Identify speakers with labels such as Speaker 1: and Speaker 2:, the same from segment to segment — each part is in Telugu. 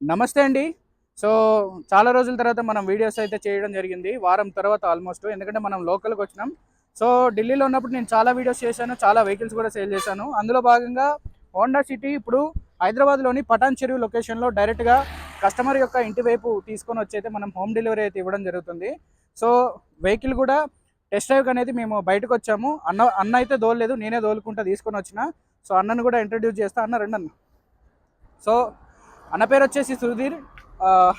Speaker 1: నమస్తే అండి. సో, చాలా రోజుల తర్వాత మనం వీడియోస్ అయితే చేయడం జరిగింది. వారం తర్వాత ఆల్మోస్ట్. ఎందుకంటే మనం లోకల్‌కొచ్చినాం. సో, ఢిల్లీలో ఉన్నప్పుడు నేను చాలా వీడియోస్ చేశాను. చాలా వెహికల్స్ కూడా సేల్ చేశాను. అందులో భాగంగా హోండా సిటీ ఇప్పుడు హైదరాబాద్‌లోని పటాన్ చెరువు లొకేషన్‌లో డైరెక్ట్‌గా కస్టమర్ యొక్క ఇంటి వైపు తీసుకొనొచ్చైతే మనం హోమ్ డెలివరీ అయితే ఇవ్వడం జరుగుతుంది. సో, వెహికల్ కూడా టెస్ట్ డ్రైవ్‌కి అనేది మేము బయటకొచ్చాము. అన్న అయితే దోలలేదు. నేనే దోలుకుంటా తీసుకొనొచ్చిన. సో, అన్నను కూడా ఇంట్రొడ్యూస్ చేస్తా. అన్న రండన్న. సో అన్న పేరు వచ్చేసి సుధీర్.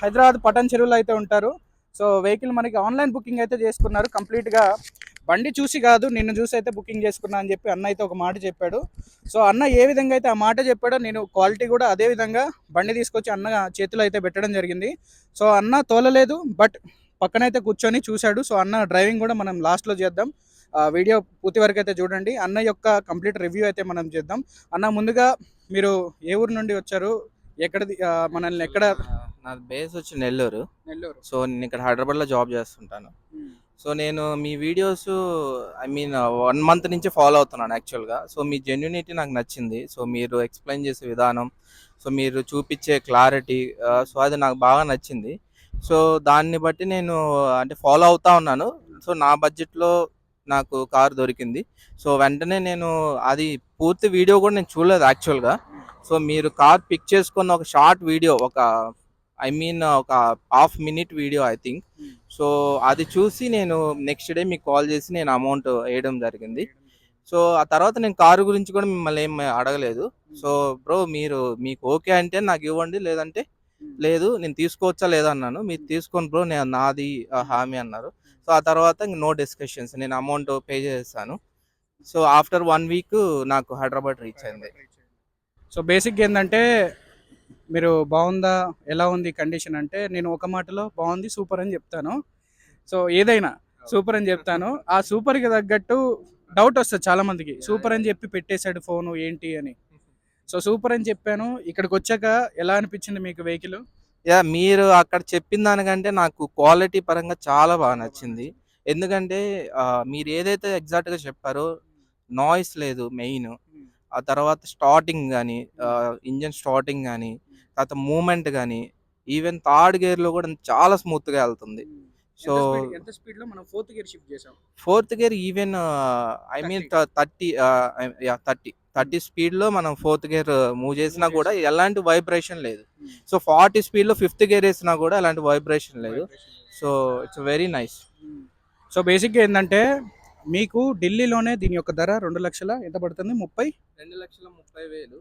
Speaker 1: హైదరాబాద్ పటాన్ చెరువులో అయితే ఉంటారు. సో వెహికల్ మనకి ఆన్లైన్ బుకింగ్ అయితే చేసుకున్నారు కంప్లీట్గా. బండి చూసి కాదు, నిన్ను చూసి అయితే బుకింగ్ చేసుకున్నా అని చెప్పి అన్న అయితే ఒక మాట చెప్పాడు. సో అన్న ఏ విధంగా అయితే ఆ మాట చెప్పాడో నేను క్వాలిటీ కూడా అదే విధంగా బండి తీసుకొచ్చి అన్న చేతిలో అయితే పెట్టడం జరిగింది. సో అన్న తోలలేదు, బట్ పక్కనైతే కూర్చొని చూశాడు. సో అన్న డ్రైవింగ్ కూడా మనం లాస్ట్లో చేద్దాం. వీడియో పూర్తి వరకు అయితే చూడండి. అన్న యొక్క కంప్లీట్ రివ్యూ అయితే మనం చేద్దాం. అన్న ముందుగా మీరు ఏ ఊరు నుండి వచ్చారు? ఎక్కడది మనల్ని ఎక్కడ?
Speaker 2: నాది బేస్ వచ్చి నెల్లూరు.
Speaker 1: నెల్లూరు.
Speaker 2: సో నేను ఇక్కడ హైదరాబాద్లో జాబ్ చేస్తుంటాను. సో నేను మీ వీడియోస్ ఐ మీన్ 1 మంత్ నుంచి ఫాలో అవుతున్నాను యాక్చువల్గా. సో మీ జెన్యూనిటీ నాకు నచ్చింది. సో మీరు ఎక్స్ప్లెయిన్ చేసే విధానం, సో మీరు చూపించే క్లారిటీ, సో అది నాకు బాగా నచ్చింది. సో దాన్ని బట్టి నేను అంటే ఫాలో అవుతా ఉన్నాను. సో నా బడ్జెట్లో నాకు కారు దొరికింది. సో వెంటనే నేను అది పూర్తి వీడియో కూడా నేను చూడలేదు యాక్చువల్గా. సో మీరు కార్ పిక్ చేసుకున్న ఒక షార్ట్ వీడియో, ఐ మీన్ ఒక half minute video I think. So అది చూసి నేను నెక్స్ట్ డే మీకు కాల్ చేసి నేను అమౌంట్ వేయడం జరిగింది. సో ఆ తర్వాత నేను కారు గురించి కూడా మిమ్మల్ని ఏం అడగలేదు. సో బ్రో మీకు ఓకే అంటే నాకు ఇవ్వండి, లేదంటే లేదు, నేను తీసుకోవచ్చా లేదా అన్నాను. మీరు తీసుకోండి బ్రో, నేను నాది హామీ అన్నారు. సో ఆ తర్వాత నో డిస్కషన్స్, నేను అమౌంట్ పే చేస్తాను. సో ఆఫ్టర్ 1 వీక్ నాకు హైదరాబాద్ రీచ్ అయింది.
Speaker 1: సో బేసిక్గా ఏంటంటే మీరు బాగుందా, ఎలా ఉంది కండిషన్ అంటే నేను ఒక మాటలో బాగుంది, సూపర్ అని చెప్తాను. సో ఏదైనా సూపర్ అని చెప్తాను. ఆ సూపర్కి తగ్గట్టు డౌట్ వస్తుంది చాలా మందికి, సూపర్ అని చెప్పి పెట్టేశాడు ఫోను ఏంటి అని. సో సూపర్ అని చెప్పాను. ఇక్కడికి వచ్చాక ఎలా అనిపించింది మీకు వెహికల్?
Speaker 2: మీరు అక్కడ చెప్పిన దానికంటే నాకు క్వాలిటీ పరంగా చాలా బాగా నచ్చింది. ఎందుకంటే మీరు ఏదైతే ఎగ్జాక్ట్‌గా చెప్పారో, నాయిస్ లేదు మెయిన్. ఆ తర్వాత స్టార్టింగ్ గానీ, ఇంజిన్ స్టార్టింగ్ గానీ, తర్వాత మూవ్‌మెంట్ గానీ, ఈవెన్ థర్డ్ గేర్‌లో కూడా చాలా స్మూత్‌గా ఎళ్తుంది. సో
Speaker 1: ఎంత స్పీడ్లో మనం ఫోర్త్ గేర్ షిఫ్ట్ చేసాం?
Speaker 2: Fourth gear even I mean
Speaker 1: 30.
Speaker 2: 30 yeah! 30 స్పీడ్‌లో మనం ఫోర్త్ గేర్ మూవ్ చేసినా కూడా ఎలాంటి వైబ్రేషన్ లేదు. సో 40 స్పీడ్‌లో ఫిఫ్త్ గేర్ ఏసినా కూడా ఎలాంటి వైబ్రేషన్ లేదు. So it's very nice.
Speaker 1: So బేసిక్గా ఏంటంటే మీకు ఢిల్లీలోనే దీని యొక్క ధర 2,00,000 ఎంత పడుతుంది? 30.
Speaker 2: 2,30,000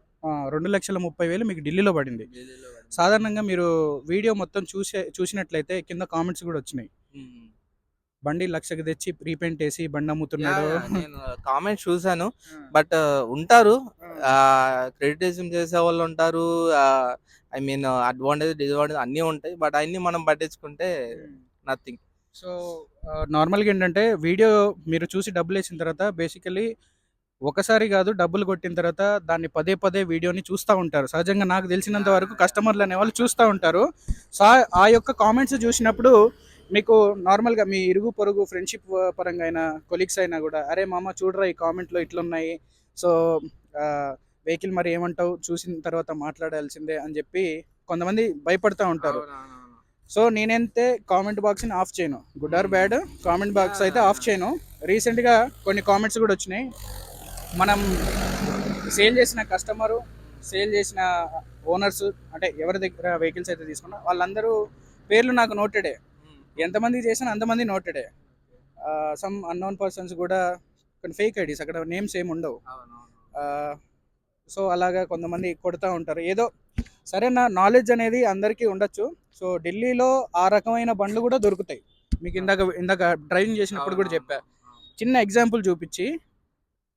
Speaker 1: 2,30,000 మీకు ఢిల్లీలో పడింది.
Speaker 2: ఢిల్లీలో పడింది.
Speaker 1: సాధారణంగా మీరు వీడియో మొత్తం చూసినట్లయితే కింద కామెంట్స్ కూడా వచ్చినాయి. బండి 1,00,000కి తెచ్చి రీపెయింట్ వేసి బండి అమ్ముతున్నాడు.
Speaker 2: నేను కామెంట్స్ చూసాను. బట్ ఉంటారు, క్రిటిసిజం చేసేవాళ్ళు ఉంటారు. ఐ మీన్ అడ్వాంటేజ్, డిసడ్వాంటేజ్ అన్నీ ఉంటాయి. బట్ అన్నీ మనం పట్టించుకుంటే నథింగ్.
Speaker 1: సో నార్మల్గా ఏంటంటే వీడియో మీరు చూసి డబ్బులు వేసిన తర్వాత బేసికలీ ఒకసారి కాదు, డబ్బులు కొట్టిన తర్వాత దాన్ని పదే పదే వీడియోని చూస్తూ ఉంటారు. సహజంగా నాకు తెలిసినంత వరకు కస్టమర్లు అనేవాళ్ళు చూస్తూ ఉంటారు. సో ఆ యొక్క కామెంట్స్ చూసినప్పుడు మీకు నార్మల్గా మీ ఇరుగు పొరుగు ఫ్రెండ్షిప్ పరంగా అయినా కొలీగ్స్ అయినా కూడా, అరే మామ చూడరా ఈ కామెంట్లో ఇట్లున్నాయి, సో వెహికల్ మరి ఏమంటావు, చూసిన తర్వాత మాట్లాడాల్సిందే అని చెప్పి కొంతమంది భయపడుతూ ఉంటారు. సో నేనైతే కామెంట్ బాక్స్ని ఆఫ్ చేయను. Good or bad comment box అయితే ఆఫ్ చేయను. రీసెంట్గా కొన్ని కామెంట్స్ కూడా వచ్చినాయి. మనం సేల్ చేసిన కస్టమరు, సేల్ చేసిన ఓనర్స్, అంటే ఎవరి దగ్గర వెహికల్స్ అయితే తీసుకున్నా వాళ్ళందరూ పేర్లు నాకు నోటెడే. ఎంతమంది చేసినా అంతమంది నోటెడే. సమ్ అన్నోన్ పర్సన్స్ కూడా కొన్ని ఫేక్ ఐడీస్, అక్కడ నేమ్స్ ఏమి ఉండవు. సో అలాగా కొంతమంది కొడుతూ ఉంటారు. ఏదో సరైన నాలెడ్జ్ అనేది అందరికీ ఉండొచ్చు. సో ఢిల్లీలో ఆ రకమైన బండ్లు కూడా దొరుకుతాయి. మీకు ఇందాక డ్రైవింగ్ చేసినప్పుడు కూడా చెప్పా. చిన్న ఎగ్జాంపుల్ చూపించి,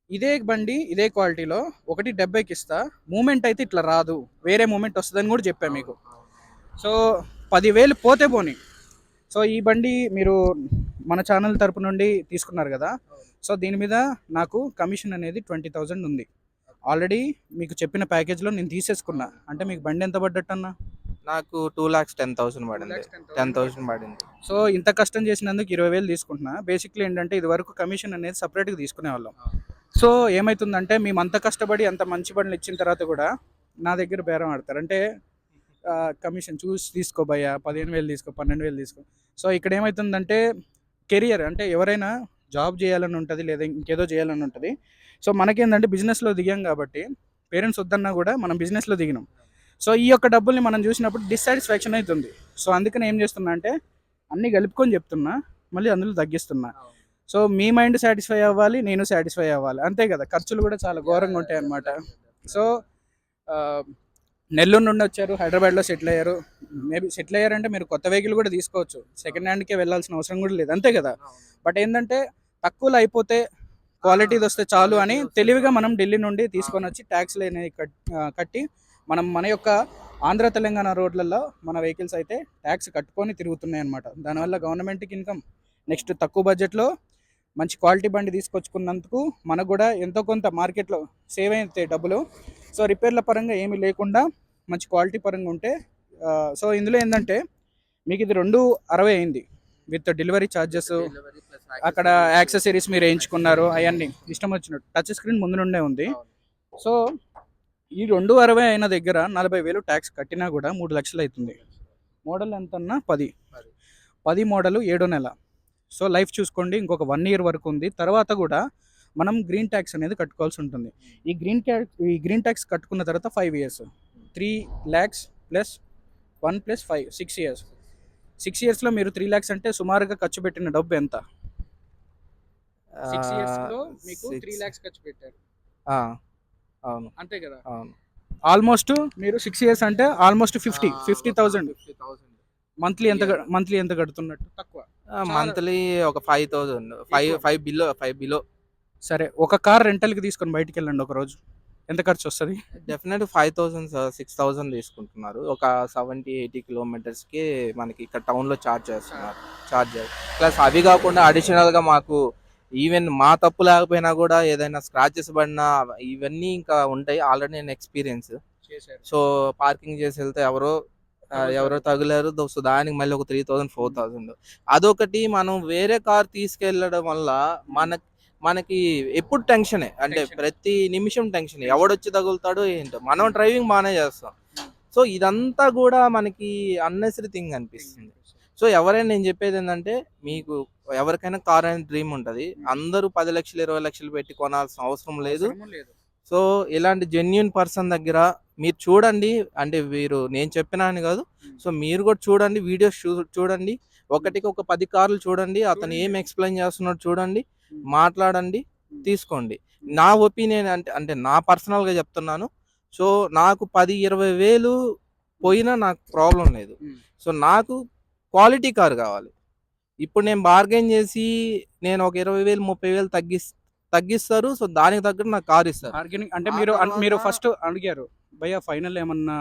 Speaker 1: ఇదే బండి ఇదే క్వాలిటీలో 1,70కి ఇస్తా, మూమెంట్ అయితే ఇట్లా రాదు, వేరే మూమెంట్ వస్తుందని కూడా చెప్పా మీకు. సో 10,000 పోతే పోనీ. సో ఈ బండి మీరు మన ఛానల్ తరపు నుండి తీసుకున్నారు కదా. సో దీని మీద నాకు కమిషన్ అనేది 20,000 ఉంది. ఆల్రెడీ మీకు చెప్పిన ప్యాకేజ్లో నేను తీసేసుకున్నా. అంటే మీకు బండి ఎంత పడ్డట్టు అన్న?
Speaker 2: నాకు 2,10,000 పడింది. 10,000 పడింది.
Speaker 1: సో ఇంత కష్టం చేసినందుకు 20,000 తీసుకుంటున్నా. బేసిక్లీ ఏంటంటే ఇది వరకు కమిషన్ అనేది సపరేట్గా తీసుకునే వాళ్ళం. సో ఏమవుతుందంటే మేము అంత కష్టపడి అంత మంచి బండ్లు ఇచ్చిన తర్వాత కూడా నా దగ్గర బేరం ఆడతారు. అంటే కమిషన్ చూసి తీసుకో భయ్యా, 15,000 తీసుకో, 12,000 తీసుకో. సో ఇక్కడ ఏమవుతుందంటే కెరియర్ అంటే ఎవరైనా జాబ్ చేయాలని ఉంటుంది, లేదా ఇంకేదో చేయాలని ఉంటుంది. సో మనకేందంటే బిజినెస్లో దిగాం కాబట్టి పేరెంట్స్ వద్దన్నా కూడా మనం బిజినెస్లో దిగినాం. సో ఈ యొక్క డబ్బుల్ని మనం చూసినప్పుడు డిస్సాటిస్ఫాక్షన్ అవుతుంది. సో అందుకని ఏం చేస్తున్నా అంటే అన్నీ కలుపుకొని చెప్తున్నా, మళ్ళీ అందులో తగ్గిస్తున్నా. సో మీ మైండ్ సాటిస్ఫై అవ్వాలి, నేను సాటిస్ఫై అవ్వాలి, అంతే కదా. ఖర్చులు కూడా చాలా ఘోరంగా ఉంటాయి అన్నమాట. సో ఆ, నెల్లూరు నుండి వచ్చారు, హైదరాబాద్లో సెటిల్ అయ్యారు. మేబీ సెటిల్ అయ్యారంటే మీరు కొత్త వెహికల్ కూడా తీసుకోవచ్చు, సెకండ్ హ్యాండ్కే వెళ్ళాల్సిన అవసరం కూడా లేదు, అంతే కదా. బట్ ఏంటంటే తక్కువలో అయిపోతే క్వాలిటీది వస్తే చాలు అని తెలివిగా మనం ఢిల్లీ నుండి తీసుకొని వచ్చి ట్యాక్స్లు అనేవి కట్టి మనం మన యొక్క ఆంధ్ర తెలంగాణ రోడ్లలో మన వెహికల్స్ అయితే ట్యాక్స్ కట్టుకొని తిరుగుతున్నాయి అనమాట. దానివల్ల గవర్నమెంట్కి ఇన్కమ్, నెక్స్ట్ తక్కువ బడ్జెట్లో మంచి క్వాలిటీ బండి తీసుకొచ్చుకున్నందుకు మనకు కూడా ఎంతో కొంత మార్కెట్లో సేవ్ అయితే డబ్బులు. సో రిపేర్ల పరంగా ఏమీ లేకుండా మంచి క్వాలిటీ పరంగా ఉంటే సో ఇందులో ఏంటంటే మీకు ఇది 260 అయింది విత్ డెలివరీ ఛార్జెస్, అక్కడ యాక్సెసరీస్ మీరు వేయించుకున్నారు, అవన్నీ ఇష్టం వచ్చినట్టు. టచ్ స్క్రీన్ ముందు నుండే ఉంది. సో ఈ 260 అయిన దగ్గర 40,000 ట్యాక్స్ కట్టినా కూడా 3 లక్షలు అవుతుంది. మోడల్ ఎంత అన్నా 10 మోడలు 7 నెల. సో లైఫ్ చూసుకోండి, ఇంకొక 1 ఇయర్ వరకు ఉంది. తర్వాత కూడా మనం గ్రీన్ ట్యాక్స్ అనేది కట్టుకోవాల్సి ఉంటుంది. ఈ గ్రీన్ ట్యాక్స్ కట్టుకున్న తర్వాత 5 ఇయర్స్, 3 lakhs ప్లస్ 1 + 5 6 ఇయర్స్. 6 ఇయర్స్లో మీరు 3 lakhs అంటే సుమారుగా ఖర్చు పెట్టిన డబ్బు ఎంత? 6 ఇయర్స్లో మీకు 3 lakhs ఖర్చు పెట్టారు,
Speaker 2: అవును
Speaker 1: అంతే కదా.
Speaker 2: అవును.
Speaker 1: ఆల్మోస్ట్ మీరు 6 ఇయర్స్ అంటే ఆల్మోస్ట్ 50,000 మంత్లీ ఎంత కడుతున్నట్టు? తక్కువ,
Speaker 2: మంత్లీ ఒక 5,000, 5 బిలో.
Speaker 1: సరే ఒక కార్ రెంటల్కి తీసుకొని బయటికి వెళ్ళండి ఒక రోజు, ఎంత ఖర్చు వస్తుంది?
Speaker 2: డెఫినెట్ 5,000 6,000 తీసుకుంటున్నారు. ఒక 70-80 కిలోమీటర్స్కి మనకి ఇక్కడ టౌన్లో ఛార్జ్ చేస్తున్నారు. ప్లస్ అవి కాకుండా అడిషనల్గా మాకు ఈవెన్ మా తప్పు లేకపోయినా కూడా ఏదైనా స్క్రాచెస్ పడినా ఇవన్నీ ఇంకా ఉంటాయి. ఆల్రెడీ నేను ఎక్స్పీరియన్స్. సో పార్కింగ్ చేసి వెళ్తే ఎవరో తగిలారు. సో దానికి మళ్ళీ ఒక 3,000 4,000. అదొకటి. మనం వేరే కార్ తీసుకెళ్ళడం వల్ల మనకి ఎప్పుడు టెన్షనే, అంటే ప్రతి నిమిషం టెన్షన్, ఎవడొచ్చి తగులుతాడో ఏంటో. మనం డ్రైవింగ్ బాగానే చేస్తాం. సో ఇదంతా కూడా మనకి అన్నెసరీ థింగ్ అనిపిస్తుంది. సో ఎవరైనా నేను చెప్పేది ఏంటంటే, మీకు ఎవరికైనా కార్ అనే డ్రీమ్ ఉంటుంది. అందరూ 10 లక్షలు 20 లక్షలు పెట్టి కొనాల్సిన అవసరం లేదు. సో ఇలాంటి జెన్యున్ పర్సన్ దగ్గర మీరు చూడండి, అంటే నేను చెప్పినా అని కాదు. సో మీరు కూడా చూడండి, వీడియోస్ చూడండి, ఒకటికి ఒక 10 కార్లు చూడండి, అతను ఏం ఎక్స్ప్లెయిన్ చేస్తున్నాడు చూడండి, మాట్లాడండి, తీసుకోండి. నా ఒపీనియన్ అంటే నా పర్సనల్గా చెప్తున్నాను. సో నాకు 10-20 వేలు పోయినా నాకు ప్రాబ్లం లేదు. సో నాకు క్వాలిటీ కార్ కావాలి. ఇప్పుడు నేను బార్గెన్ చేసి నేను ఒక 20,000 30,000 తగ్గిస్తారు. సో దానికి తగ్గట్టు నాకు కార్ ఇస్తారు.
Speaker 1: బార్గెనింగ్ అంటే మీరు ఫస్ట్ అడిగారు భయ్యా ఫైనల్ ఏమన్నా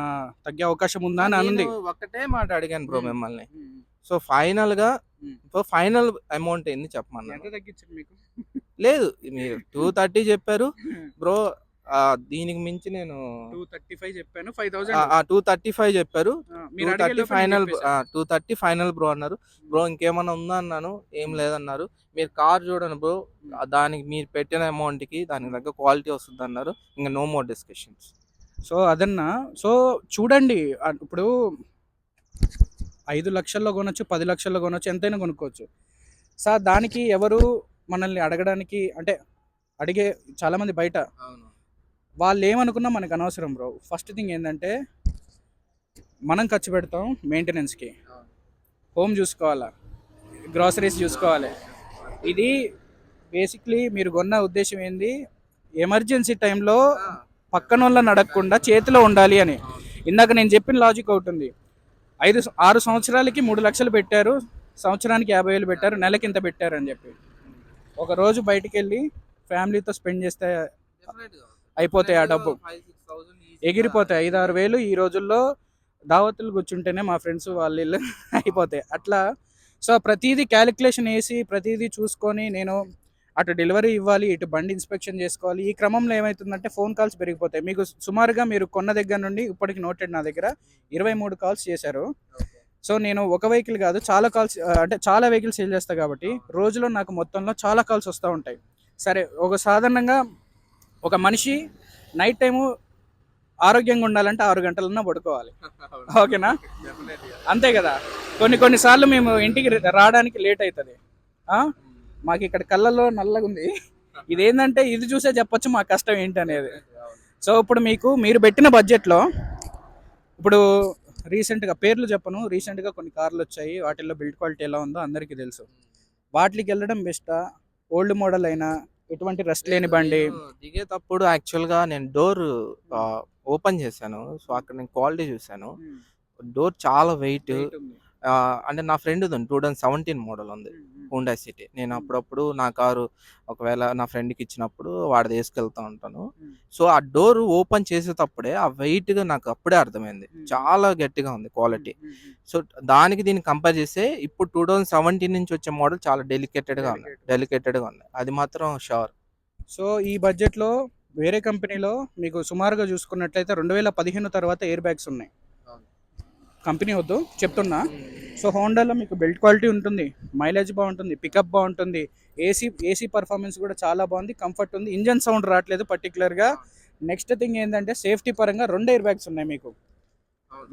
Speaker 1: తగ్గే అవకాశం ఉందా అని అన్నది.
Speaker 2: ఒకటే మాట అడిగాను బ్రో మిమ్మల్ని. సో ఫైనల్ అమౌంట్ ఏంది చెప్పమన్నా.
Speaker 1: ఎంత తగ్గించారు మీకు?
Speaker 2: లేదు, మీరు 230 చెప్పారు బ్రో. దీనికి మించి నేను
Speaker 1: 235 చెప్పాను. 5,000
Speaker 2: 235 చెప్పారు. 230 ఫైనల్ బ్రో అన్నారు. బ్రో ఇంకేమన్నా ఉందా అన్నాను. ఏం లేదన్నారు. మీరు కార్ చూడండి బ్రో, దానికి మీరు పెట్టిన అమౌంట్కి దానికి తగ్గ క్వాలిటీ వస్తుంది అన్నారు. ఇంకా నో మోర్ డిస్కషన్స్.
Speaker 1: సో అదన్నా. సో చూడండి, ఇప్పుడు 5 లక్షల్లో కొనొచ్చు, 10 లక్షల్లో కొనొచ్చు, ఎంతైనా కొనుక్కోవచ్చు. సార్ దానికి ఎవరు మనల్ని అడగడానికి, అంటే అడిగే చాలామంది బయట, వాళ్ళు ఏమనుకున్నా మనకు అనవసరం బ్రో. ఫస్ట్ థింగ్ ఏంటంటే మనం ఖర్చు పెడతాం మెయింటెనెన్స్కి, హోమ్ చూసుకోవాలా, గ్రాసరీస్ చూసుకోవాలి. ఇది బేసిక్లీ మీరు కొన్న ఉద్దేశం ఏంది, ఎమర్జెన్సీ టైంలో పక్కన వాళ్ళని అడగకుండా చేతిలో ఉండాలి అని. ఇందాక నేను చెప్పిన లాజిక్ అవుతుంది. 6 సంవత్సరాలకి 3 లక్షలు పెట్టారు, సంవత్సరానికి 50,000 పెట్టారు, నెలకి ఇంత పెట్టారు అని చెప్పి. ఒక రోజు బయటికి వెళ్ళి ఫ్యామిలీతో స్పెండ్ చేస్తే అయిపోతాయి ఆ డబ్బు, ఎగిరిపోతాయి. 5-6 వేలు ఈ రోజుల్లో దావతులు కూర్చుంటేనే మా ఫ్రెండ్స్ వాళ్ళు అయిపోతాయి అట్లా. సో ప్రతిదీ క్యాలిక్యులేషన్ వేసి ప్రతిదీ చూసుకొని నేను అటు డెలివరీ ఇవ్వాలి, ఇటు బండి ఇన్స్పెక్షన్ చేసుకోవాలి. ఈ క్రమంలో ఏమవుతుందంటే ఫోన్ కాల్స్ పెరిగిపోతాయి. మీకు సుమారుగా మీరు కొన్న దగ్గర నుండి ఇప్పటికి నోటెడ్ నా దగ్గర 23 కాల్స్ చేశారు. సో నేను ఒక వెహికల్ కాదు, చాలా కాల్స్, అంటే చాలా వెహికల్స్ సేల్ చేస్తాను కాబట్టి రోజులో నాకు మొత్తంలో చాలా కాల్స్ వస్తూ ఉంటాయి. సరే, సాధారణంగా ఒక మనిషి నైట్ టైము ఆరోగ్యంగా ఉండాలంటే 6 గంటలన్నా పడుకోవాలి. ఓకేనా? అంతే కదా. కొన్నిసార్లు మేము ఇంటికి రావడానికి లేట్ అవుతుంది. మాకు ఇక్కడ కళ్ళల్లో నల్లగా ఉంది. ఇదేంటంటే ఇది చూసే చెప్పొచ్చు మా కష్టం ఏంటి అనేది. సో ఇప్పుడు మీరు పెట్టిన బడ్జెట్లో ఇప్పుడు రీసెంట్గా పేర్లు చెప్పను, రీసెంట్గా కొన్ని కార్లు వచ్చాయి, వాటిల్లో బిల్డ్ క్వాలిటీ ఎలా ఉందో అందరికీ తెలుసు. వాటికి వెళ్ళడం బెస్టా, ఓల్డ్ మోడల్ అయినా, ఎటువంటి రెస్ట్ లేని బండి?
Speaker 2: దిగేటప్పుడు యాక్చువల్గా నేను డోర్ ఓపెన్ చేశాను. సో అక్కడ నేను క్వాలిటీ చూశాను. డోర్ చాలా వెయిట్. అంటే నా ఫ్రెండ్ 2017 మోడల్ ఉంది, హోండా సిటీ. నేను అప్పుడప్పుడు నా కారు ఒకవేళ నా ఫ్రెండ్కి ఇచ్చినప్పుడు వాడిది వేసుకెళ్తా ఉంటాను. సో ఆ డోర్ ఓపెన్ చేసేటప్పుడే ఆ వెయిట్గా నాకు అప్పుడే అర్థమైంది, చాలా గట్టిగా ఉంది క్వాలిటీ. సో దానికి దీన్ని కంపేర్ చేస్తే ఇప్పుడు 2017 నుంచి వచ్చే మోడల్ చాలా డెలికేటెడ్గా ఉంది, అది మాత్రం షూర్.
Speaker 1: సో ఈ బడ్జెట్లో వేరే కంపెనీలో మీకు సుమారుగా చూసుకున్నట్లయితే 2015 తర్వాత ఎయిర్ బ్యాగ్స్ ఉన్నాయి. కంపెనీ వద్దు చెప్తున్నా. సో హోండాలో మీకు బిల్డ్ క్వాలిటీ ఉంటుంది, మైలేజ్ బాగుంటుంది, పికప్ బాగుంటుంది, ఏసీ పర్ఫార్మెన్స్ కూడా చాలా బాగుంది, కంఫర్ట్ ఉంది, ఇంజన్ సౌండ్ రావట్లేదు పర్టికులర్గా. నెక్స్ట్ థింగ్ ఏంటంటే సేఫ్టీ పరంగా 2 ఎయిర్ బ్యాగ్స్ ఉన్నాయి మీకు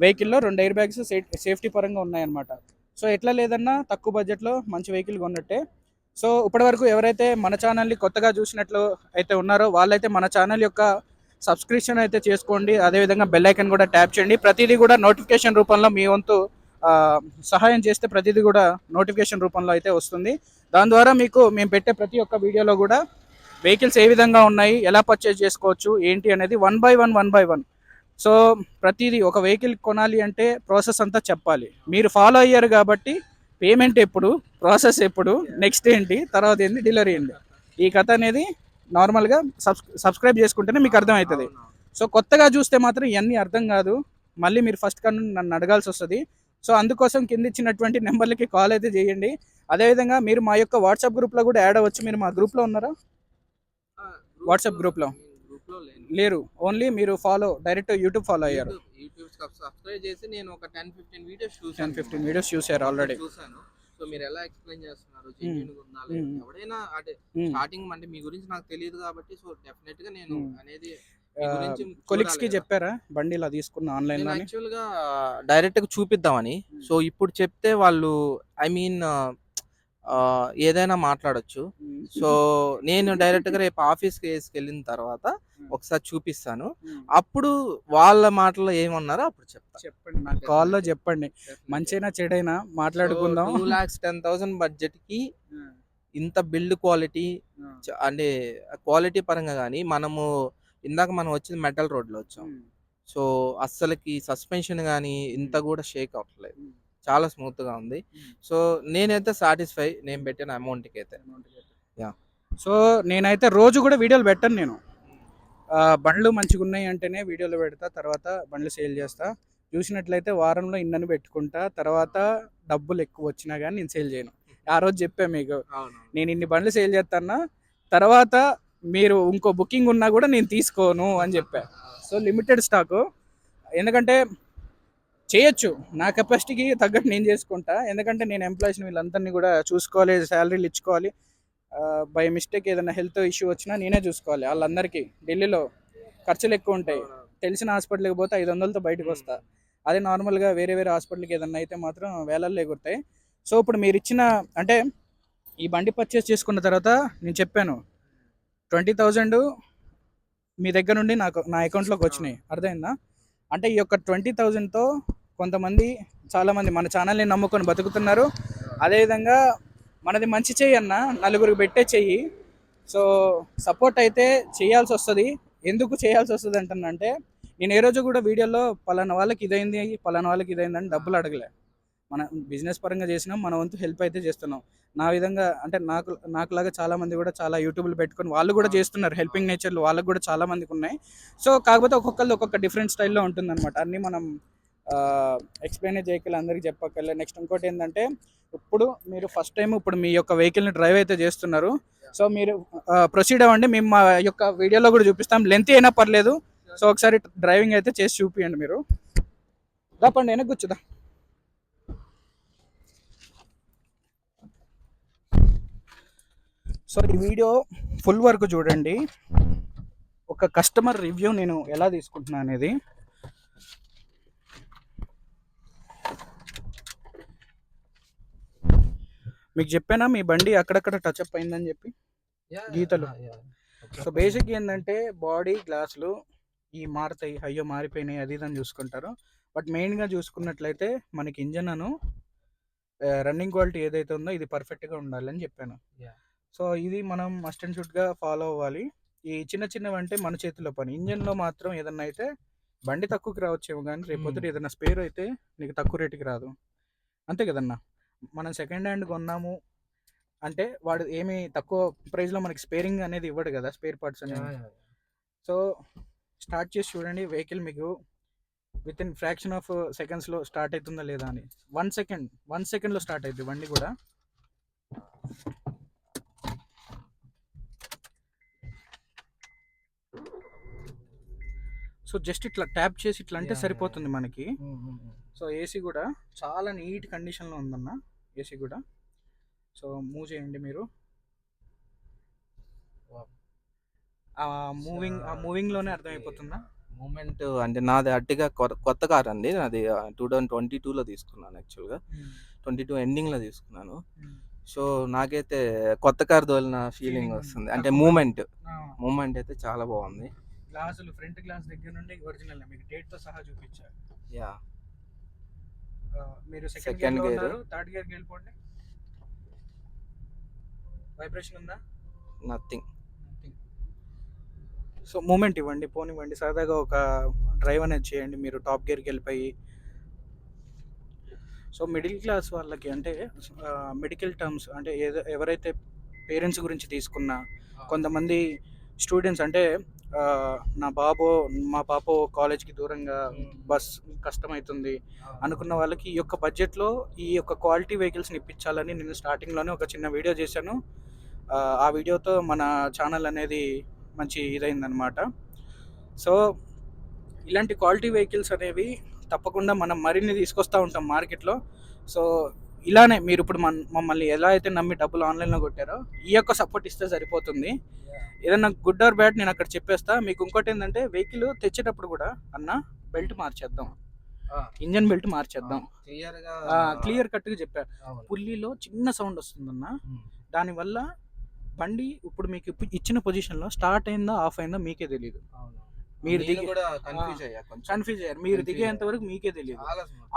Speaker 1: వెహికల్లో. 2 ఎయిర్ బ్యాగ్స్ సేఫ్టీ పరంగా ఉన్నాయన్నమాట. సో ఎట్లా లేదన్నా తక్కువ బడ్జెట్లో మంచి వెహికల్ కొన్నట్టే. సో ఇప్పటివరకు ఎవరైతే మన ఛానల్ని కొత్తగా చూసినట్లు అయితే ఉన్నారో వాళ్ళైతే మన ఛానల్ యొక్క సబ్స్క్రిప్షన్ అయితే చేసుకోండి. అదేవిధంగా బెల్ ఐకన్ కూడా ట్యాప్ చేయండి. ప్రతిదీ కూడా నోటిఫికేషన్ రూపంలో మీ వంతు సహాయం చేస్తే ప్రతిదీ కూడా నోటిఫికేషన్ రూపంలో అయితే వస్తుంది. దాని ద్వారా మీకు మేము పెట్టే ప్రతి ఒక్క వీడియోలో కూడా వెహికల్స్ ఏ విధంగా ఉన్నాయి, ఎలా పర్చేజ్ చేసుకోవచ్చు ఏంటి అనేది వన్ బై వన్. సో ప్రతిదీ ఒక వెహికల్ కొనాలి అంటే ప్రాసెస్ అంతా చెప్పాలి. మీరు ఫాలో అయ్యారు కాబట్టి పేమెంట్ ఎప్పుడు, ప్రాసెస్ ఎప్పుడు, నెక్స్ట్ ఏంటి, తర్వాత ఏంటి, డెలివరీ ఏంటి, ఈ కథ అనేది నార్మల్గా సబ్స్క్రైబ్ చేసుకుంటేనే మీకు అర్థమవుతుంది. సో కొత్తగా చూస్తే మాత్రం ఇవన్నీ అర్థం కాదు, మళ్ళీ మీరు ఫస్ట్ కన్నా నన్ను అడగాల్సి వస్తుంది. సో అందుకోసం కింద ఇచ్చినటువంటి నెంబర్లకి కాల్ అయితే చేయండి. అదేవిధంగా మీరు మా యొక్క వాట్సాప్ గ్రూప్లో కూడా యాడ్ అవ్వచ్చు. మీరు మా గ్రూప్లో ఉన్నారా? వాట్సాప్ గ్రూప్లో లేరు, ఓన్లీ మీరు డైరెక్ట్ యూట్యూబ్ ఫాలో అయ్యారు.
Speaker 2: సబ్స్క్రైబ్ చేసి నేను ఒక 10-15
Speaker 1: వీడియోస్ చూసారు ఆల్రెడీ.
Speaker 2: సో మీరు ఎలా ఎక్స్ప్లెయిన్ చేస్తున్నారు, జెన్యూన్గా ఉందా లేదా, ఎవడైనా అంటే స్టార్టింగ్ అంటే మీ గురించి నాకు తెలియదు కాబట్టి సో డెఫినెట్ గా నేను అనేది
Speaker 1: కొలీగ్స్ కి చెప్పారా బండి ఇలా తీసుకున్న ఆన్లైన్ లో?
Speaker 2: యాక్చువల్ గా డైరెక్ట్ గా చూపిద్దామని. సో ఇప్పుడు చెప్తే వాళ్ళు ఏదైనా మాట్లాడొచ్చు. సో నేను డైరెక్ట్ గా రేపు ఆఫీస్కి వేసుకెళ్ళిన తర్వాత ఒకసారి చూపిస్తాను, అప్పుడు వాళ్ళ మాటలో ఏమన్నారో అప్పుడు
Speaker 1: చెప్పండి, నాకు కాల్లో చెప్పండి, మంచైనా చెడైనా మాట్లాడుకుందాం.
Speaker 2: 2,10,000 బడ్జెట్ కి ఇంత బిల్డ్ క్వాలిటీ, అంటే క్వాలిటీ పరంగా కానీ ఇందాక మనం వచ్చింది మెటల్ రోడ్లో వచ్చాం. సో అస్సలకి సస్పెన్షన్ కానీ ఇంత కూడా షేక్ అవ్వట్లేదు, చాలా స్మూత్ గా ఉంది. సో నేనైతే సాటిస్ఫై, నేను పెట్టిన అమౌంట్కి అయితే.
Speaker 1: సో నేనైతే రోజు కూడా వీడియోలు పెట్టను. నేను బండ్లు మంచిగా ఉన్నాయి అంటేనే వీడియోలు పెడతా, తర్వాత బండ్లు సేల్ చేస్తా. చూసినట్లయితే వారంలో ఇన్నని పెట్టుకుంటా, తర్వాత డబ్బులు ఎక్కువ వచ్చినా కానీ నేను సేల్ చేయను. ఆ రోజు చెప్పా మీకు, నేను ఇన్ని బండ్లు సేల్ చేస్తానా, తర్వాత మీరు ఇంకో బుకింగ్ ఉన్నా కూడా నేను తీసుకోను అని చెప్పా. సో లిమిటెడ్ స్టాకు, ఎందుకంటే చేయొచ్చు, నా కెపాసిటీకి తగ్గట్టు నేను చేసుకుంటా. ఎందుకంటే నేను ఎంప్లాయీస్ని వీళ్ళందరినీ కూడా చూసుకోవాలి, శాలరీలు ఇచ్చుకోవాలి. బై మిస్టేక్ ఏదైనా హెల్త్ ఇష్యూ వచ్చినా నేనే చూసుకోవాలి. వాళ్ళందరికీ ఢిల్లీలో ఖర్చులు ఎక్కువ ఉంటాయి. తెలిసిన హాస్పిటల్కి పోతే 500తో బయటకు వస్తా. అదే నార్మల్గా వేరే హాస్పిటల్కి ఏదన్నా అయితే మాత్రం వేలల్లో ఎగురుతాయి. సో ఇప్పుడు మీరు ఇచ్చిన, అంటే ఈ బండి పర్చేస్ చేసుకున్న తర్వాత నేను చెప్పాను 20,000 మీ దగ్గర నుండి నా అకౌంట్లోకి వచ్చినాయి, అర్థమైందా? అంటే ఈ యొక్క 20,000తో చాలామంది మన ఛానల్ని నమ్ముకొని బతుకుతున్నారు. అదేవిధంగా మనది మంచి చెయ్యి అన్న, నలుగురికి పెట్టే చెయ్యి. సో సపోర్ట్ అయితే చేయాల్సి వస్తుంది. ఎందుకు చేయాల్సి వస్తుంది అంటున్నంటే, నేను ఏ రోజు కూడా వీడియోలో పలానా వాళ్ళకి ఇదైంది అని డబ్బులు అడగలే. మన బిజినెస్ పరంగా చేసినాం, మన వంతు హెల్ప్ అయితే చేస్తున్నాం. నా విధంగా అంటే నాకులాగా చాలామంది కూడా చాలా యూట్యూబ్లు పెట్టుకొని వాళ్ళు కూడా చేస్తున్నారు, హెల్పింగ్ నేచర్లు వాళ్ళకు కూడా చాలా మందికి ఉన్నాయి. సో కాకపోతే ఒక్కొక్కళ్ళు ఒక్కొక్క డిఫరెంట్ స్టైల్లో ఉంటుందన్నమాట. అన్నీ మనం ఎక్స్ప్లెయిన్ చేయగల అందరికీ చెప్పక్కర్లే. నెక్స్ట్ ఇంకోటి ఏంటంటే, మీరు ఫస్ట్ టైం మీ యొక్క వెహికల్ని డ్రైవ్ అయితే చేస్తున్నారు. సో మీరు ప్రొసీడ్ అవ్వండి, మేము మా యొక్క వీడియోలో కూడా చూపిస్తాం, లెంత్ అయినా పర్లేదు. సో ఒకసారి డ్రైవింగ్ అయితే చేసి చూపియండి. మీరు దాపండి, వెనక్కి కూర్చుదా. సో ఈ వీడియో ఫుల్ వరకు చూడండి. ఒక కస్టమర్ రివ్యూ నేను ఎలా తీసుకుంటున్నా అనేది. మీకు చెప్పానా మీ బండి అక్కడక్కడ టచ్అప్ అయిందని చెప్పి గీతలు. సో బేసిక్ ఏంటంటే బాడీ గ్లాసులు ఈ మారుతాయి, అయ్యో మారిపోయినాయి అది ఇదని చూసుకుంటారు. బట్ మెయిన్గా చూసుకున్నట్లయితే మనకి ఇంజన్ అను రన్నింగ్ క్వాలిటీ ఏదైతే ఉందో ఇది పర్ఫెక్ట్గా ఉండాలని చెప్పాను. సో ఇది మనం మస్ట్ అండ్ షుడ్గా ఫాలో అవ్వాలి. ఈ చిన్న చిన్నవి అంటే మన చేతిలో పని. ఇంజన్లో మాత్రం ఏదన్నా అయితే బండి తక్కువకి రావచ్చేమో కానీ రేపు పొద్దుట ఏదైనా స్పేర్ అయితే నీకు తక్కువ రేటుకి రాదు, అంతే కదన్నా. మనం సెకండ్ హ్యాండ్ కొన్నాము అంటే వాడు ఏమి తక్కువ ప్రైస్లో మనకి స్పేరింగ్ అనేది ఇవ్వడు కదా, స్పేర్ పార్ట్స్ అనేవి. సో స్టార్ట్ చేసి చూడండి వెహికల్ మీకు విత్ ఇన్ ఫ్రాక్షన్ ఆఫ్ సెకండ్స్లో స్టార్ట్ అవుతుందా లేదా అని. 1 సెకండ్లో స్టార్ట్ అవుతుంది బండి కూడా. సో జస్ట్ ఇట్లా ట్యాప్ చేసి ఇట్లా అంటే సరిపోతుంది మనకి. సో ఏసీ కూడా చాలా నీట్ కండిషన్లో ఉందన్న ఏసీ కూడా. సో మూవ్ చేయండి మీరు. ఆ మూవింగ్లోనే అర్థమైపోతుందా
Speaker 2: మూమెంట్? అంటే నాది అట్టిగా కొత్త కార్ అండి, నాది 2022లో తీసుకున్నాను యాక్చువల్గా. 22 ఎండింగ్లో తీసుకున్నాను. సో నాకైతే కొత్త కార్ తోలిన ఫీలింగ్ వస్తుంది. అంటే మూమెంట్ అయితే చాలా బాగుంది.
Speaker 1: గ్లాసులు ఫ్రంట్ గ్లాస్ దగ్గర నుండి ఒరిజినల్ మీకు డేట్తో సహా చూపించారు.
Speaker 2: యా,
Speaker 1: మీరు సెకండ్ గేర్, థర్డ్ గేర్కి వెళ్ళిపోండి. వైబ్రేషన్ ఉందా?
Speaker 2: నథింగ్.
Speaker 1: సో మూమెంట్ ఇవ్వండి, పోనివ్వండి, సరదాగా ఒక డ్రైవ్ అనేది చేయండి మీరు టాప్ గేర్కి వెళ్ళిపోయి. సో మిడిల్ క్లాస్ వాళ్ళకి అంటే మెడికల్ టర్మ్స్ అంటే ఎవరైతే పేరెంట్స్ గురించి తీసుకున్నా, కొంతమంది స్టూడెంట్స్ అంటే మా పాప కాలేజ్కి దూరంగా బస్ కష్టమవుతుంది అనుకున్న వాళ్ళకి ఈ యొక్క బడ్జెట్లో ఈ యొక్క క్వాలిటీ వెహికల్స్ని ఇప్పించాలని నేను స్టార్టింగ్లోనే ఒక చిన్న వీడియో చేశాను. ఆ వీడియోతో మన ఛానల్ అనేది మంచి ఇదైందనమాట. సో ఇలాంటి క్వాలిటీ వెహికల్స్ అనేవి తప్పకుండా మనం మరిన్ని తీసుకొస్తూ ఉంటాం మార్కెట్లో. సో ఇలానే మీరు ఇప్పుడు మమ్మల్ని ఎలా అయితే నమ్మి డబ్బులు ఆన్లైన్లో కొట్టారో ఈ యొక్క సపోర్ట్ ఇస్తే సరిపోతుంది. ఏదన్నా గుడ్ ఆర్ బ్యాడ్ నేను అక్కడ చెప్పేస్తా. మీకు ఇంకోటి ఏంటంటే వెహికల్ తెచ్చేటప్పుడు కూడా అన్న బెల్ట్ మార్చేద్దాం, ఇంజన్ బెల్ట్ మార్చేద్దాం, క్లియర్ కట్గా చెప్పారు. పుల్లీలో చిన్న సౌండ్ వస్తుందన్న, దానివల్ల బండి ఇప్పుడు మీకు ఇచ్చిన పొజిషన్లో స్టార్ట్ అయిందా ఆఫ్ అయిందా మీకే తెలియదు. మీరు కన్ఫ్యూజ్ అయ్యారు, మీరు దిగేంత వరకు మీకే తెలియదు.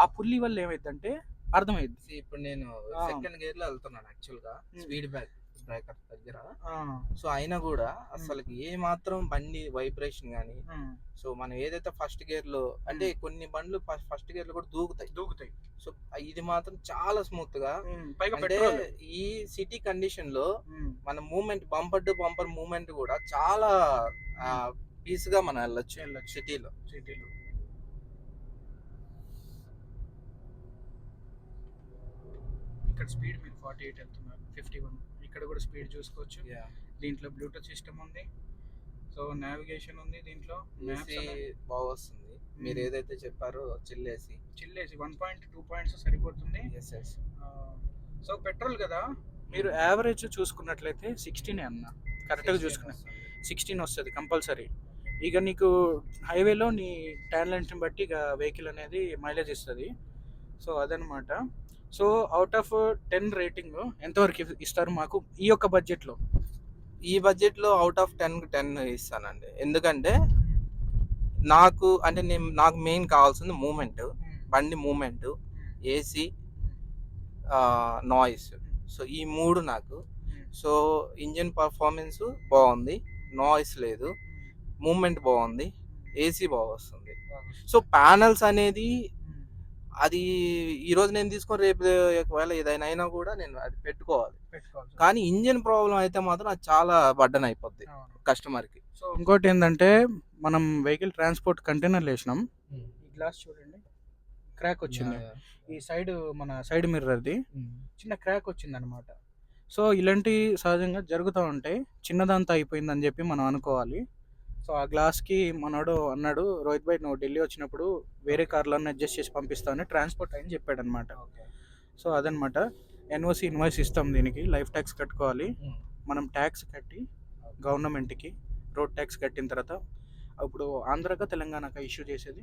Speaker 1: ఆ పుల్లి వల్ల ఏమైందంటే అర్థమైంది.
Speaker 2: ఇప్పుడు నేను సెకండ్ గేర్ లో వెళ్తున్నాను యాక్చువల్ గా, స్పీడ్ బ్రేకర్ దగ్గర. సో అయినా కూడా అసలు ఏ మాత్రం బండి వైబ్రేషన్ గానీ, సో మనం ఏదైతే ఫస్ట్ గేర్ లో అంటే కొన్ని బండ్లు ఫస్ట్ గేర్ లో కూడా దూకుతాయి. సో ఇది మాత్రం చాలా స్మూత్ గా. అంటే ఈ సిటీ కండిషన్ లో మన movement bumper to bumper movement కూడా చాలా పీస్ గా మనం వెళ్ళొచ్చు సిటీలో.
Speaker 1: ఇక్కడ స్పీడ్ మీరు 48 వెళ్తున్నారు, 51. ఇక్కడ కూడా స్పీడ్ చూసుకోవచ్చు. దీంట్లో బ్లూటూత్ సిస్టమ్ ఉంది, సో నావిగేషన్ ఉంది, దీంట్లో
Speaker 2: బాగా వస్తుంది. మీరు ఏదైతే చెప్పారో చిల్లేసి
Speaker 1: 1.2 పాయింట్స్ సరిపోతుంది. సో పెట్రోల్ కదా, మీరు యావరేజ్ చూసుకున్నట్లయితే 16 అన్న, కరెక్ట్గా చూసుకున్నా 16 వస్తుంది కంపల్సరీ. ఇక నీకు హైవేలో నీ టాలెంట్ని బట్టి ఇక వెహికల్ అనేది మైలేజ్ ఇస్తుంది. సో అదనమాట. సో అవుట్ ఆఫ్ 10 రేటింగ్ ఎంతవరకు ఇస్తారు మాకు ఈ యొక్క బడ్జెట్లో?
Speaker 2: ఈ బడ్జెట్లో అవుట్ ఆఫ్ 10 ఇస్తానండి. ఎందుకంటే నాకు మెయిన్ కావాల్సింది మూమెంట్, బండి మూమెంట్, ఏసీ, నాయిస్. సో ఈ 3 నాకు. సో ఇంజిన్ పర్ఫార్మెన్స్ బాగుంది, నాయిస్ లేదు, మూమెంట్ బాగుంది, ఏసీ బాగా వస్తుంది. సో ప్యానల్స్ అనేది అది ఈరోజు నేను తీసుకొని రేపు ఒకవేళ ఏదైనా అయినా కూడా నేను అది పెట్టుకోవాలి. కానీ ఇంజిన్ ప్రాబ్లం అయితే మాత్రం అది చాలా బర్డన్ అయిపోద్ది కస్టమర్కి.
Speaker 1: సో ఇంకోటి ఏంటంటే మనం వెహికల్ ట్రాన్స్పోర్ట్ కంటైనర్లు వేసినాం, ఈ గ్లాస్ చూడండి క్రాక్ వచ్చింది. ఈ మన సైడ్ మిర్రర్ది చిన్న క్రాక్ వచ్చింది అనమాట. సో ఇలాంటి సహజంగా జరుగుతూ ఉంటాయి. చిన్నదంతా అయిపోయిందని చెప్పి మనం అనుకోవాలి. సో ఆ గ్లాస్కి మనోడు అన్నాడు, రోహిత్ భాయ్ నువ్వు ఢిల్లీ వచ్చినప్పుడు వేరే కార్లో అడ్జస్ట్ చేసి పంపిస్తామని ట్రాన్స్పోర్ట్ అని చెప్పాడు అనమాట. సో అదనమాట. ఎన్ఓసి ఇన్వాయిస్ ఇస్తాం, దీనికి లైఫ్ ట్యాక్స్ కట్టుకోవాలి మనం. ట్యాక్స్ కట్టి గవర్నమెంట్కి రోడ్ ట్యాక్స్ కట్టిన తర్వాత. ఇప్పుడు ఆంధ్రాకా తెలంగాణకా ఇష్యూ చేసేది?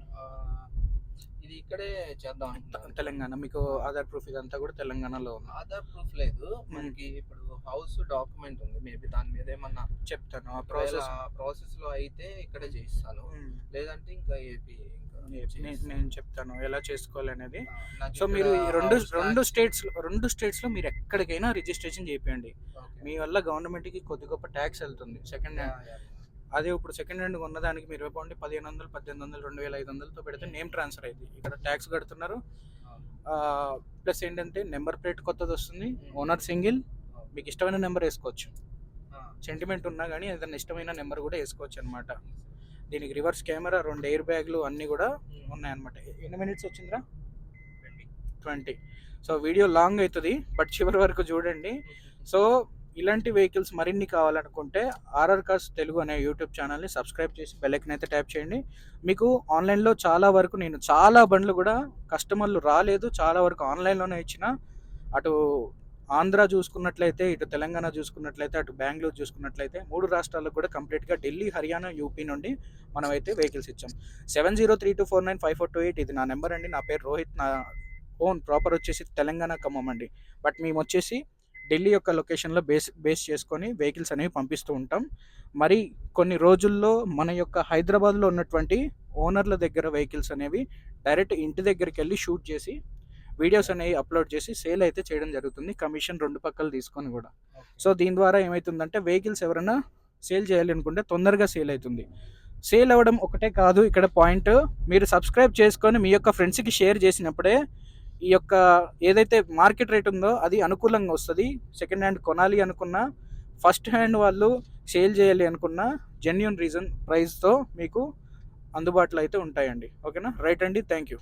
Speaker 2: ఇది ఇక్కడే చేద్దాం అంటున్నాను.
Speaker 1: తెలంగాణ. మీకు ఆధార్ ప్రూఫ్ ఇదంతా కూడా తెలంగాణలో ఉంది.
Speaker 2: ఆధార్ ప్రూఫ్ లేదు మనకి. ఇప్పుడు హౌస్ డాక్యుమెంట్ ఉంది, మేబీ దాని మీద ఏమన్నా
Speaker 1: చెప్తాను ఆ
Speaker 2: ప్రాసెస్
Speaker 1: ప్రాసెస్.
Speaker 2: ప్రాసెస్ లో అయితే ఇక్కడే చేయిస్తాను, లేదంటే ఇంకా ఏపీ
Speaker 1: నేను చెప్తాను ఎలా చేసుకోవాలి అనేది.
Speaker 2: నాకు
Speaker 1: సో
Speaker 2: ఇక్కడ
Speaker 1: మీరు ఈ రెండు
Speaker 2: house
Speaker 1: రెండు
Speaker 2: tax-
Speaker 1: స్టేట్స్లో మీరు ఎక్కడికైనా రిజిస్ట్రేషన్ చేయండి.
Speaker 2: Okay.
Speaker 1: మీ వల్ల గవర్నమెంట్కి కొద్ది గొప్ప ట్యాక్స్ వెళ్తుంది. Second hand
Speaker 2: Yeah, yeah.
Speaker 1: అదే ఇప్పుడు సెకండ్ హ్యాండ్ ఉన్నదానికి మీరు ఇవ్వండి 1500, 1800, 2500తో పెడితే నేమ్ ట్రాన్స్ఫర్ అయింది. ఇక్కడ ట్యాక్స్ కడుతున్నారు. ప్లస్ ఏంటంటే నెంబర్ ప్లేట్ కొత్తది వస్తుంది, ఓనర్ సింగిల్, మీకు ఇష్టమైన నెంబర్ వేసుకోవచ్చు. సెంటిమెంట్ ఉన్నా కానీ ఏదైనా ఇష్టమైన నెంబర్ కూడా వేసుకోవచ్చు అనమాట. దీనికి రివర్స్ కెమెరా, 2 ఎయిర్ బ్యాగ్లు అన్నీ కూడా ఉన్నాయన్నమాట. ఎన్ని మినిట్స్ వచ్చిందిరా? 20. సో వీడియో లాంగ్ అవుతుంది, బట్ చివరి వరకు చూడండి. సో ఇలాంటి వెహికల్స్ మరిన్ని కావాలనుకుంటే ఆర్ఆర్ కార్స్ తెలుగు అనే యూట్యూబ్ ఛానల్ని సబ్స్క్రైబ్ చేసి బెల్ ఐకాన్ అయితే ట్యాప్ చేయండి. మీకు ఆన్లైన్లో చాలా వరకు నేను చాలా బండ్లు కూడా కస్టమర్లు రాలేదు, చాలా వరకు ఆన్లైన్లోనే ఇచ్చిన. అటు ఆంధ్ర చూసుకున్నట్లయితే, ఇటు తెలంగాణ చూసుకున్నట్లయితే, అటు బెంగళూరు చూసుకున్నట్లయితే 3 రాష్ట్రాలకు కూడా కంప్లీట్గా ఢిల్లీ, హర్యానా, యూపీ నుండి మనం అయితే వెహికల్స్ ఇచ్చాం. 7032495428 ఇది నా నెంబర్ అండి. నా పేరు రోహిత్. నా ఓన్ ప్రాపర్ వచ్చేసి తెలంగాణ ఖమ్మం అండి. బట్ మేము వచ్చేసి ఢిల్లీ యొక్క లొకేషన్లో బేస్ చేసుకొని వెహికల్స్ అనేవి పంపిస్తూ ఉంటాం. మరి కొన్ని రోజుల్లో మన యొక్క హైదరాబాద్లో ఉన్నటువంటి ఓనర్ల దగ్గర వెహికల్స్ అనేవి డైరెక్ట్ ఇంటి దగ్గరికి వెళ్ళి షూట్ చేసి వీడియోస్ అనేవి అప్లోడ్ చేసి సేల్ అయితే చేయడం జరుగుతుంది. కమిషన్ 2 పక్కలు తీసుకొని కూడా. సో దీని ద్వారా ఏమవుతుందంటే వెహికల్స్ ఎవరైనా సేల్ చేయాలి అనుకుంటే తొందరగా సేల్ అవుతుంది. సేల్ అవ్వడం ఒకటే కాదు ఇక్కడ పాయింట్, మీరు సబ్స్క్రైబ్ చేసుకొని మీ యొక్క ఫ్రెండ్స్కి షేర్ చేసినప్పుడే ఈ యొక్క ఏదైతే మార్కెట్ రేట్ ఉందో అది అనుకూలంగా వస్తుంది. సెకండ్ హ్యాండ్ కొనాలి అనుకున్నా, ఫస్ట్ హ్యాండ్ వాళ్ళు సేల్ చేయాలి అనుకున్న జెన్యూన్ రీజన్ ప్రైస్తో మీకు అందుబాటులో అయితే ఉంటాయండి. ఓకేనా? రైట్ అండి, థ్యాంక్ యూ.